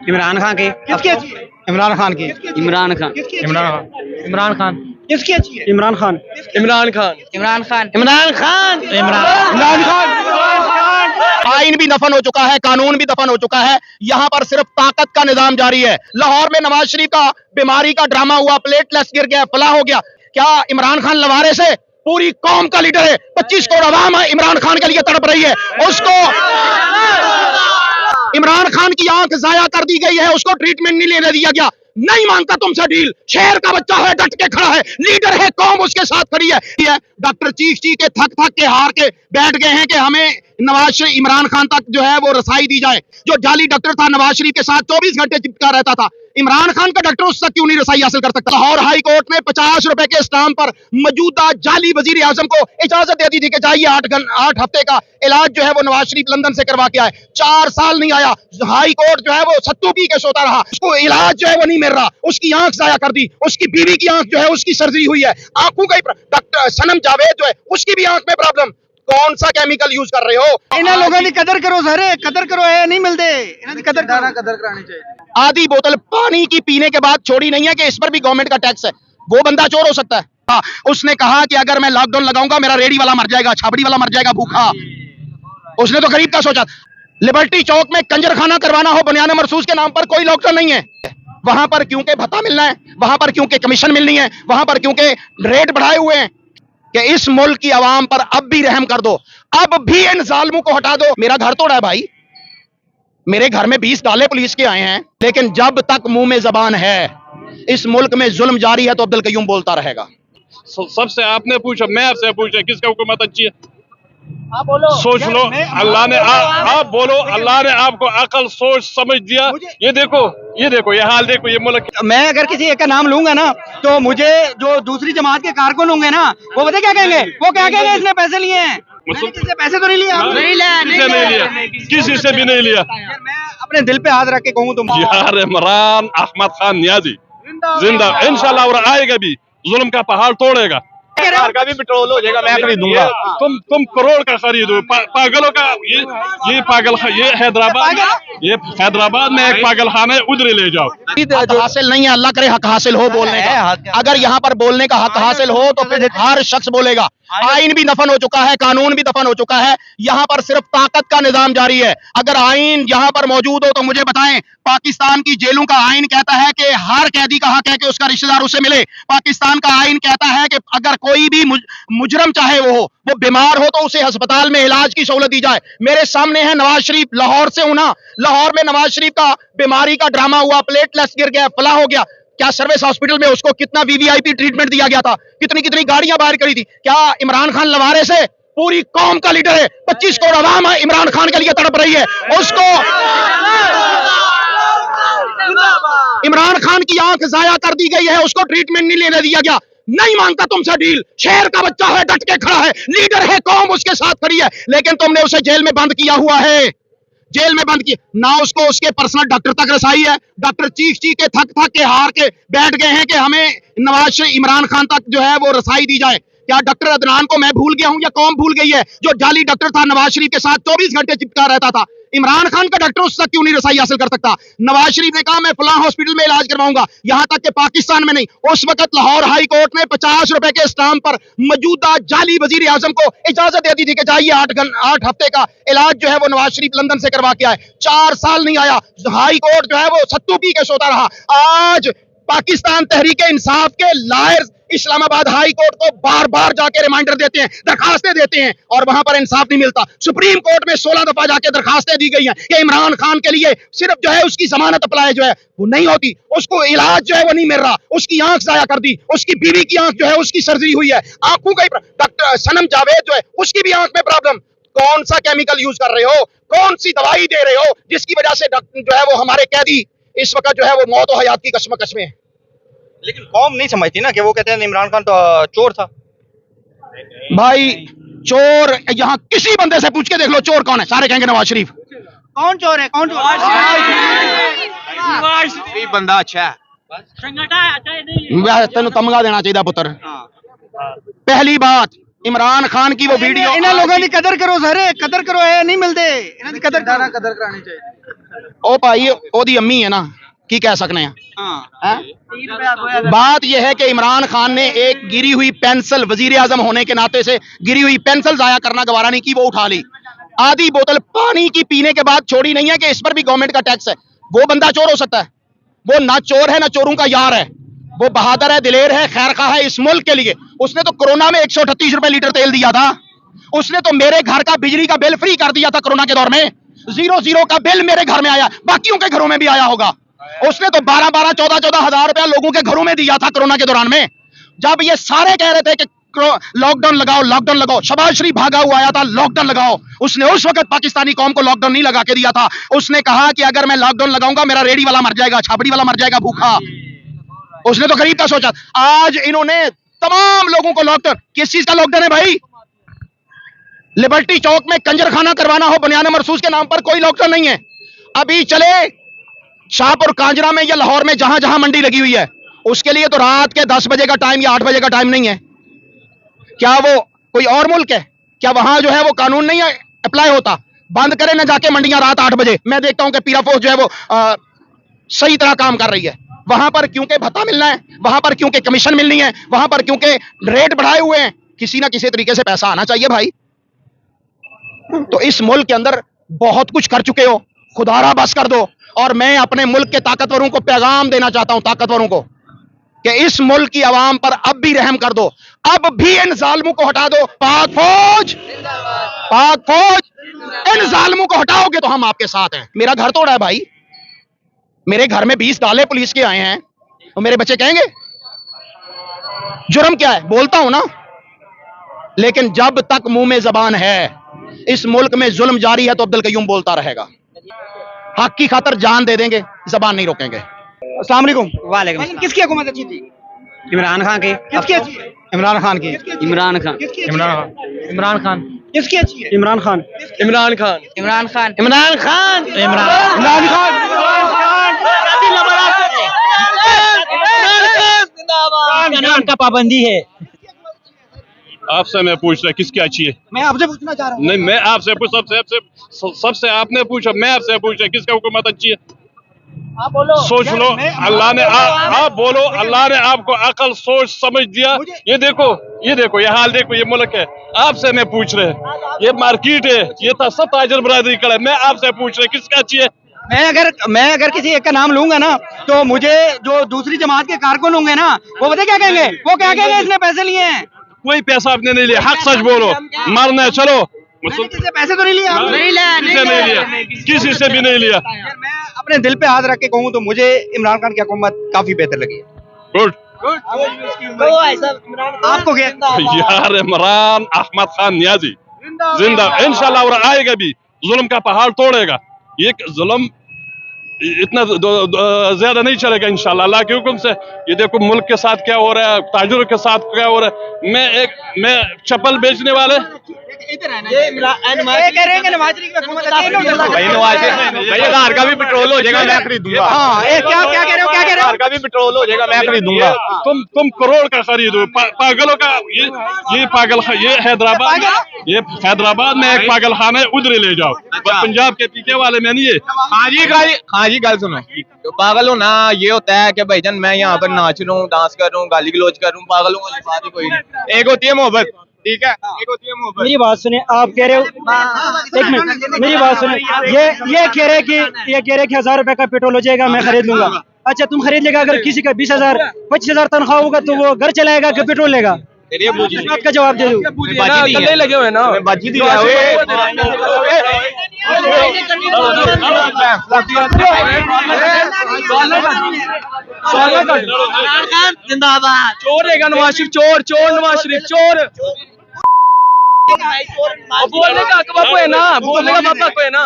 इमरान खान की। किसकी अच्छी है? इमरान खान की। इमरान खान। किसकी अच्छी इमरान है? खान। इमरान खान। किसकी अच्छी है? इमरान खान। इमरान खान। इमरान खान। इमरान खान। इमरान खान। आइन भी दफन हो चुका है, कानून भी दफन हो चुका है, यहाँ पर सिर्फ ताकत का निजाम जारी है। लाहौर में नवाज शरीफ का बीमारी का ड्रामा हुआ, प्लेटलेट्स गिर गया, फला हो गया। क्या इमरान खान लवारे से पूरी कौम का लीडर है? 25 करोड़ अवाम है इमरान खान के लिए तड़प रही है। उसको इमरान खान की आंख जाया कर दी गई है, उसको ट्रीटमेंट नहीं लेने दिया गया। नहीं मांगता तुमसे डील, शेर का बच्चा है, डट के खड़ा है, लीडर है, कौम उसके साथ खड़ी है। डॉक्टर चीख के थक के हार के बैठ गए हैं कि हमें नवाज शरीफ इमरान खान तक जो है वो रसाई दी जाए। जो जाली डॉक्टर था नवाज शरीफ के साथ 24 घंटे चिपका रहता था, इमरान खान का डॉक्टर उस तक क्यों नहीं रसाई हासिल कर सकता? लाहौर हाई कोर्ट ने 50 रुपए के स्टाम्प पर मौजूदा जाली वजीर आजम को इजाजत दे दी थी कि जाइए 8 हफ्ते का इलाज जो है वो नवाज शरीफ लंदन से करवा के आए। 4 साल नहीं आया, हाई कोर्ट जो है वो सत्तू पी के सोता रहा, उसको इलाज जो है वो नहीं मिल रहा, उसकी आंख जाया कर दी, उसकी बीवी की आंख जो है उसकी सर्जरी हुई है, आंखों का डॉक्टर सनम जावेद जो है उसकी भी आंख में प्रॉब्लम। कौन सा केमिकल यूज कर रहे हो? इन्हें लोगों की कदर करो सर, कदर करो है, नहीं मिलते इन्हें की कदर करानी चाहिए। आधी बोतल पानी की पीने के बाद छोड़ी नहीं है कि इस पर भी गवर्नमेंट का टैक्स है। वो बंदा चोर हो सकता है? हाँ, उसने कहा कि अगर मैं लॉकडाउन लगाऊंगा मेरा रेडी वाला मर जाएगा, छाबड़ी वाला मर जाएगा भूखा। उसने तो गरीब का सोचा। लिबर्टी चौक में कंजर खाना करवाना हो बनियान मरसूस के नाम पर, कोई लॉकडाउन नहीं है। वहां पर क्योंकि भत्ता मिलना है, वहां पर क्योंकि कमीशन मिलनी है, वहां पर क्योंकि रेट बढ़ाए हुए हैं कि इस मुल्क की आवाम पर अब भी रहम कर दो, अब भी इन जालिमों को हटा दो। मेरा घर तोड़ा है भाई, मेरे घर में 20 डाले पुलिस के आए हैं, लेकिन जब तक मुंह में जबान है इस मुल्क में जुल्म जारी है तो अब्दुल कयूम बोलता रहेगा। सबसे आपने पूछा, मैं आपसे पूछा किसका हुकूमत अच्छी है? आप बोलो, सोच लो। अल्लाह ने आप बोलो, अल्लाह ने आपको अकल सोच समझ दिया। ये देखो, ये हाल देखो, ये मुल्क। मैं अगर किसी एक का नाम लूंगा ना तो मुझे जो दूसरी जमात के कारकुन होंगे ना वो पता क्या कहेंगे? वो क्या कहेंगे? इसने पैसे लिए हैं। मैंने किसी से पैसे तो नहीं लिए। किसी से भी नहीं लिया। मैं अपने दिल पे हाथ रख के कहूँ तुम यार इमरान अहमद खान नियाजी जिंदा इंशाल्लाह, और आएगा भी, जुल्म का पहाड़ तोड़ेगा। का भी पेट्रोल हो जाएगा, मैं खरीदूंगा। तुम करोड़ का खरीदो, पागलों का ये पागल, ये हैदराबाद में एक पागल खाना है, उधर ले जाओ। हक हासिल नहीं है, अल्लाह करे हक हासिल हो बोलने का। अगर यहाँ पर बोलने का हक हासिल हो तो फिर हर शख्स बोलेगा। आइन भी दफन हो चुका है, कानून भी दफन हो चुका है, यहाँ पर सिर्फ ताकत का निजाम जारी है। अगर आइन यहाँ पर मौजूद हो तो मुझे बताएं, पाकिस्तान की जेलों का आइन कहता है कि हर कैदी का हक है कि उसका रिश्तेदार उसे मिले। पाकिस्तान का आइन कहता है कि अगर कोई भी मुजरम चाहे वो बीमार हो तो उसे अस्पताल में इलाज की सहूलत दी जाए। मेरे सामने है नवाज शरीफ, लाहौर से हूं ना। लाहौर में नवाज शरीफ का बीमारी का ड्रामा हुआ, प्लेटलेट्स गिर गया, फला हो गया। क्या सर्विस हॉस्पिटल में उसको कितना वीवीआईपी ट्रीटमेंट दिया गया था, कितनी गाड़ियां बाहर करी थी? क्या इमरान खान लवारे से पूरी कौम का लीडर है? 25 करोड़ अवाम है इमरान खान के लिए तड़प रही है। उसको इमरान खान की आंख जाया कर दी गई है, उसको ट्रीटमेंट नहीं लेने दिया गया। नहीं मांगता तुमसे डील, शेर का बच्चा है, डट के खड़ा है, लीडर है, कौम उसके साथ खड़ी है। लेकिन तुमने उसे जेल में बंद किया हुआ है, जेल में बंद किया ना। उसको उसके पर्सनल डॉक्टर तक रसाई है। डॉक्टर चीख के थक के हार के बैठ गए हैं कि हमें नवाज शरीफ इमरान खान तक जो है वो रसाई दी जाए। क्या डॉक्टर अदनान को मैं भूल गया हूं या कौम भूल गई है? जो जाली डॉक्टर था नवाज शरीफ के साथ 24 घंटे चिपका रहता था, इमरान खान का डॉक्टर उस तक क्यों नहीं रसाई हासिल कर सकता? नवाज शरीफ ने कहा मैं फलां हॉस्पिटल में इलाज करवाऊंगा, यहां तक कि पाकिस्तान में नहीं। उस वक्त लाहौर हाई कोर्ट ने 50 रुपए के स्टाम्प पर मौजूदा जाली वजीर आजम को इजाजत दे दी थी कि जाइए 8 हफ्ते का इलाज जो है वो नवाज शरीफ लंदन से करवा के आए। 4 साल नहीं आया, हाई कोर्ट जो है वो सत्तू पी के सोता रहा। आज पाकिस्तान तहरीक इंसाफ के लायर्स इस्लामाबाद हाई कोर्ट को बार बार जाके रिमाइंडर देते हैं, दरखास्तें देते हैं, और वहां पर इंसाफ नहीं मिलता। सुप्रीम कोर्ट में 16 दफा जाके दरखास्तें दी गई हैं कि इमरान खान के लिए सिर्फ जो है उसकी जमानत अप्लाई जो है वो नहीं होती, उसको इलाज जो है वो नहीं मिल रहा, उसकी आंख जाया कर दी, उसकी बीवी की आंख जो है उसकी सर्जरी हुई है, आंखों का डॉक्टर सनम जावेद जो है उसकी भी आंख में प्रॉब्लम। कौन सा केमिकल यूज कर रहे हो? कौन सी दवाई दे रहे हो जिसकी वजह से जो है वो हमारे कैदी इस वक्त जो है वो मौत और हयात की कशमकश में है? लेकिन कौम नहीं समझती ना कि वो कहते हैं इमरान खान तो चोर था। भाई चोर यहाँ किसी बंदे से पूछ के देख लो चोर कौन है, सारे कहेंगे नवाज शरीफ। कौन चोर है? कौन चोर? शरीफ बंदा अच्छा है, तेन तमगा देना चाहिए पुत्र। पहली बात, इमरान खान की वो वीडियो। इन्हें लोगों की कदर करो सर, कदर करो है, नहीं मिलते इन्हें की कदर करानी चाहिए। ओ भाई ओदी अम्मी है ना की कह सकने हैं। बात यह है कि इमरान खान ने एक गिरी हुई पेंसिल वजीर आजम होने के नाते से गिरी हुई पेंसिल जाया करना गवारा नहीं की, वो उठा ली। आधी बोतल पानी की पीने के बाद छोड़ी नहीं है कि इस पर भी गवर्नमेंट का टैक्स है। वो बंदा चोर हो सकता है, वो ना चोर है ना चोरों का यार है, वो बहादुर है, दिलेर है, खैरखा है इस मुल्क के लिए। उसने तो कोरोना में 138 रुपए लीटर तेल दिया था। उसने तो मेरे घर का बिजली का बिल फ्री कर दिया था कोरोना के दौर में। 0 का बिल मेरे घर में आया, बाकियों के घरों में भी आया होगा। उसने तो 12 14 हजार रुपया लोगों के घरों में दिया था कोरोना के दौरान में। जब ये सारे कह रहे थे कि लॉकडाउन लगाओ, लॉकडाउन लगाओ, शहबाज शरीफ भागा हुआ आया था लॉकडाउन लगाओ। उसने उस वक्त पाकिस्तानी कौम को लॉकडाउन नहीं लगा के दिया था। उसने कहा कि अगर मैं लॉकडाउन लगाऊंगा मेरा रेडी वाला मर जाएगा, छाबड़ी वाला मर जाएगा भूखा। उसने तो गरीब का सोचा। आज इन्होंने तमाम लोगों को लॉकडाउन, किस चीज का लॉकडाउन है भाई? लिबर्टी चौक में कंजर खाना करवाना हो बनियान मरसूस के नाम पर, कोई लॉकडाउन नहीं है। अभी चले शाहपुर कांजरा में या लाहौर में जहां जहां मंडी लगी हुई है, उसके लिए तो रात के 10 बजे का टाइम या 8 बजे का टाइम नहीं है। क्या वो कोई और मुल्क है? क्या वहां जो है वो कानून नहीं है अप्लाई होता? बंद करें ना जाके मंडियां रात 8 बजे। मैं देखता हूं कि पीरा फोर्स जो है वो सही तरह काम कर रही है। वहां पर क्योंकि भत्ता मिलना है, वहां पर क्योंकि कमीशन मिलनी है, वहां पर क्योंकि रेट बढ़ाए हुए हैं, किसी ना किसी तरीके से पैसा आना चाहिए भाई। तो इस मुल्क के अंदर बहुत कुछ कर चुके हो, खुदारा बस कर दो। और मैं अपने मुल्क के ताकतवरों को पैगाम देना चाहता हूं, ताकतवरों को, कि इस मुल्क की आवाम पर अब भी रहम कर दो, अब भी इन जालिमों को हटा दो। पाक फौज, पाक फौज, इन जालिमों को हटाओगे तो हम आपके साथ हैं। मेरा घर तोड़ा है भाई, मेरे घर में 20 डाले पुलिस के आए हैं, तो मेरे बच्चे कहेंगे जुर्म क्या है? बोलता हूं ना, लेकिन जब तक मुंह में जबान है, इस मुल्क में जुल्म जारी है, तो अब्दुल कयूम बोलता रहेगा। हक की खातर जान दे देंगे, जबान नहीं रोकेंगे। अस्सलाम वालेकुम। वालेकुम भाई, किसकी हुकूमत अच्छी थी? इमरान खान की। किसकी अच्छी है? इमरान खान की। इमरान खान। किसकी अच्छी है? इमरान खान। किसकी अच्छी है? इमरान खान। इमरान खान। इमरान खान। इमरान खान। इमरान खान। कानून का पाबंदी है। आपसे मैं पूछ रहा किसकी अच्छी है? मैं आपसे पूछना चाह रहा हूँ। नहीं, मैं आपसे पूछ, सबसे आपने पूछा, मैं आपसे पूछ रहा किसका हुकूमत अच्छी है? आप बोलो। सोच लो, अल्लाह ने आप बोलो, अल्लाह ने आपको अकल सोच समझ दिया। ये देखो, ये हाल देखो, ये मुल्क है। आपसे मैं पूछ रहे, ये मार्केट है, ये था सब ताजर बरादरी का है। मैं आपसे पूछ रहा किसका अच्छी है? मैं अगर किसी एक का नाम लूंगा ना, तो मुझे जो दूसरी जमात के कारकुन होंगे ना, वो पता क्या कहेंगे? वो क्या कहेंगे? इसने पैसे लिए हैं। कोई पैसा आपने नहीं लिया, हक सच बोलो, मरना है चलो। मैंने किसी पैसे तो नहीं लिए आपने? नहीं लिया, किसी से भी नहीं लिया। यार, मैं अपने दिल पे हाथ रख के कहूँ तो मुझे इमरान खान की हुकूमत काफी बेहतर लगी है। गुड। आपको क्या? यार इमरान अहमद खान नियाजी जिंदा, इंशाल्लाह, और आएगा भी, जुल्म का पहाड़ तोड़ेगा। ये जुल्म इतना ज्यादा नहीं चलेगा इंशाल्लाह, अल्लाह के हुक्म से। ये देखो मुल्क के साथ क्या हो रहा है, ताजुर के साथ क्या हो रहा है। मैं चप्पल बेचने वाले कार का भी पेट्रोल हो जाएगा, मैं खरीदूंगा। हाँ, क्या कह रहे हो? क्या कह रहे हो? कार का भी पेट्रोल हो जाएगा, मैं खरीदूंगा। तुम करोड़ का खरीदो। पागलों का ये पागल, ये हैदराबाद में एक पागल खाना है, उधर ले जाओ। पंजाब के पीके वाले में नहीं है। हाँ जी, गल सुनो, तो पागल होना ये होता है कि भाईजान मैं यहाँ पर नाच रहा हूँ, डांस कर रहा हूँ, गाली गलौज कर रहा हूँ, पागलों वाली बात ही कोई नहीं। एक होती है मोहब्बत, ठीक है, एक होती है मोहब्बत। मेरी बात सुने, आप कह रहे हो, एक मिनट मेरी बात सुने, ये कह रहे कि 1000 रुपए का पेट्रोल हो जाएगा, मैं खरीद लूंगा। अच्छा, तुम खरीद लेगा? अगर किसी का 20,000 25,000 तनख्वाह होगा तो वो घर चलाएगा कि पेट्रोल लेगा? इस बात का जवाब दे दो। लगे हुए ना, बाजी दी जिंदाबाद। चोर है नवाज शरीफ, चोर नवाज शरीफ, चोर। बोलने का हक बापू है ना, बोलने का बापा को है ना।